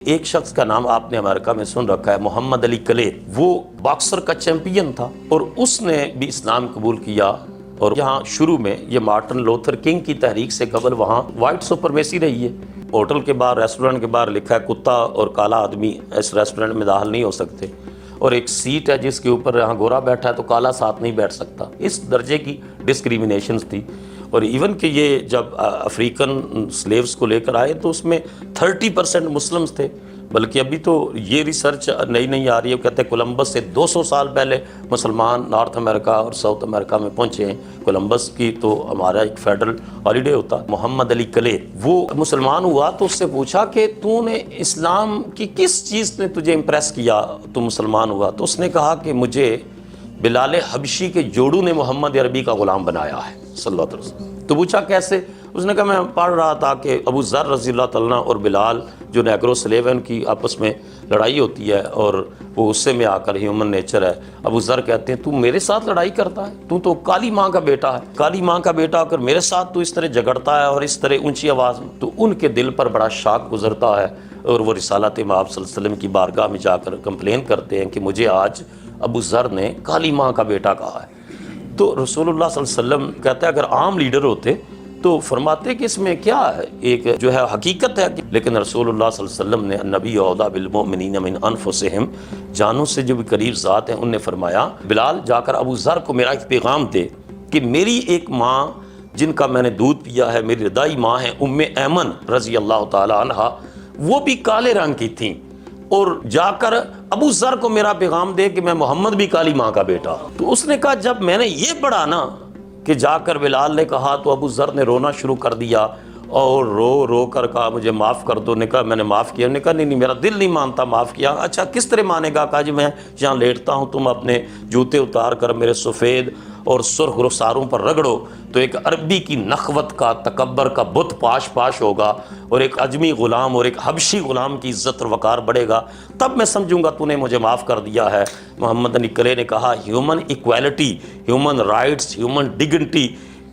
ایک شخص کا نام آپ نے امریکہ میں سن رکھا ہے، محمد علی کلے۔ وہ باکسر کا چیمپئن تھا اور اس نے بھی اسلام قبول کیا، اور یہاں شروع میں یہ مارٹن لوتھر کنگ کی تحریک سے قبل وہاں وائٹ سپرمیسی رہی ہے۔ ہوٹل کے باہر، ریسٹورنٹ کے باہر لکھا ہے کتا اور کالا آدمی اس ریسٹورنٹ میں داخل نہیں ہو سکتے، اور ایک سیٹ ہے جس کے اوپر یہاں گورا بیٹھا ہے تو کالا ساتھ نہیں بیٹھ سکتا۔ اس درجے کی ڈسکریمنیشنز تھی۔ اور ایون کہ یہ جب افریقن سلیوز کو لے کر آئے تو اس میں 30% مسلمز تھے، بلکہ ابھی تو یہ ریسرچ نئی آ رہی ہے، کہتے ہیں کولمبس سے 200 سال پہلے مسلمان نارتھ امریکہ اور ساؤتھ امریکہ میں پہنچے ہیں۔ کولمبس کی تو ہمارا ایک فیڈرل ہالیڈے ہوتا۔ محمد علی کلے وہ مسلمان ہوا تو اس سے پوچھا کہ تو نے اسلام کی کس چیز نے تجھے امپریس کیا تو مسلمان ہوا؟ تو اس نے کہا کہ مجھے بلال حبشی کے جوڑو نے محمد عربی کا غلام بنایا ہے صلی اللہ علیہ وسلم۔ تو پوچھا کیسے؟ اس نے کہا میں پڑھ رہا تھا کہ ابو ذر رضی اللہ تعالیٰ اور بلال جو نیگرو سلیو ہیں ان کی آپس میں لڑائی ہوتی ہے، اور وہ غصے میں آ کر ہیومن نیچر ہے۔ ابو ذر کہتے ہیں تو میرے ساتھ لڑائی کرتا ہے، تو کالی ماں کا بیٹا ہے، کالی ماں کا بیٹا ہو کر میرے ساتھ تو اس طرح جھگڑتا ہے اور اس طرح اونچی آواز میں۔ تو ان کے دل پر بڑا شاک گزرتا ہے، اور وہ رسالت مآب صلی اللہ علیہ وسلم کی بارگاہ میں جا کر کمپلین کرتے ہیں کہ مجھے آج ابو ذر نے کالی ماں کا بیٹا کہا ہے۔ تو رسول اللہ صلی اللہ علیہ وسلم کہتے ہیں اگر عام لیڈر ہوتے تو فرماتے کہ اس میں کیا ہے، ایک جو ہے حقیقت ہے، لیکن رسول اللہ صلی اللہ علیہ وسلم نے النبی اولیٰ بالمؤمنین من انفسہم، جانوں سے جو بھی قریب ذات ہیں، انہوں نے فرمایا بلال جا کر ابو ذر کو میرا ایک پیغام دے کہ میری ایک ماں جن کا میں نے دودھ پیا ہے، میری رضائی ماں ہے ام ایمن رضی اللہ تعالی عنہ، وہ بھی کالے رنگ کی تھیں، اور جا کر ابو ذر کو میرا پیغام دے کہ میں محمد بھی کالی ماں کا بیٹا۔ تو اس نے کہا جب میں نے یہ پڑھا نا کہ جا کر بلال نے کہا تو ابو ذر نے رونا شروع کر دیا، اور رو کر کہا مجھے معاف کر دو۔ نے کہا میں نے معاف کیا۔ نے کہا نہیں میرا دل نہیں مانتا معاف کیا۔ اچھا کس طرح مانے گا؟ کہا جی میں یہاں لیٹتا ہوں، تم اپنے جوتے اتار کر میرے سفید اور سرخ رخساروں پر رگڑو تو ایک عربی کی نخوت کا تکبر کا بت پاش ہوگا، اور ایک عجمی غلام اور ایک حبشی غلام کی عزت اور وقار بڑھے گا، تب میں سمجھوں گا تو نے مجھے معاف کر دیا ہے۔ محمد علی کلے نے کہا human equality, human rights, human dignity,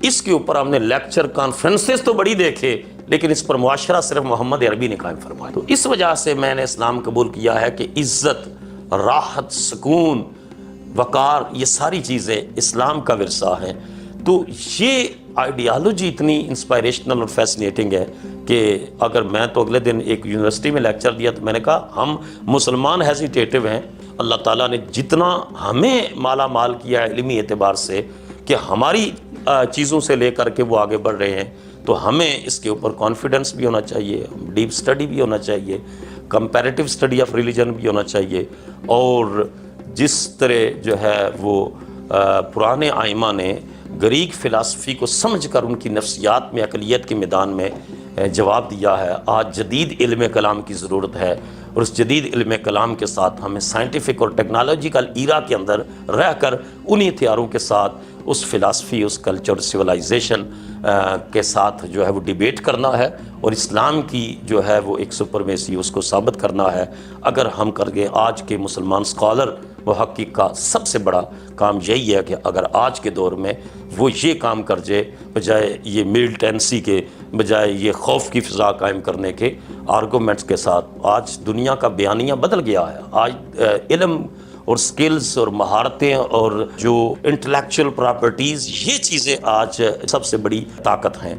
اس کے اوپر ہم نے لیکچر کانفرنسز تو بڑی دیکھے، لیکن اس پر معاشرہ صرف محمد عربی نے قائم فرمایا۔ تو اس وجہ سے میں نے اسلام قبول کیا ہے کہ عزت، راحت، سکون، وقار، یہ ساری چیزیں اسلام کا ورثہ ہیں۔ تو یہ آئیڈیالوجی اتنی انسپائریشنل اور فیسنیٹنگ ہے کہ اگر میں تو اگلے دن ایک یونیورسٹی میں لیکچر دیا تو میں نے کہا ہم مسلمان ہیزیٹیٹو ہیں، اللہ تعالیٰ نے جتنا ہمیں مالا مال کیا ہے علمی اعتبار سے کہ ہماری چیزوں سے لے کر کے وہ آگے بڑھ رہے ہیں، تو ہمیں اس کے اوپر کانفیڈنس بھی ہونا چاہیے، ڈیپ اسٹڈی بھی ہونا چاہیے، کمپیریٹیو اسٹڈی آف ریلیجن بھی ہونا چاہیے، اور جس طرح جو ہے وہ پرانے ائمہ نے گریک فلسفی کو سمجھ کر ان کی نفسیات میں اقلیت کے میدان میں جواب دیا ہے، آج جدید علم کلام کی ضرورت ہے، اور اس جدید علم کلام کے ساتھ ہمیں سائنٹیفک اور ٹیکنالوجیکل ایرا کے اندر رہ کر انہی ہتھیاروں کے ساتھ اس فلسفی، اس کلچر، سویلائزیشن کے ساتھ جو ہے وہ ڈیبیٹ کرنا ہے، اور اسلام کی جو ہے وہ ایک سپرمیسی اس کو ثابت کرنا ہے۔ اگر ہم کر گئے، آج کے مسلمان اسکالر محقق کا سب سے بڑا کام یہی ہے کہ اگر آج کے دور میں وہ یہ کام کر جائے، بجائے یہ ملٹنسی کے، بجائے یہ خوف کی فضا قائم کرنے کے آرگومنٹس کے ساتھ، آج دنیا کا بیانیہ بدل گیا ہے۔ آج علم اور سکلز اور مہارتیں اور جو انٹلیکچوئل پراپرٹیز، یہ چیزیں آج سب سے بڑی طاقت ہیں۔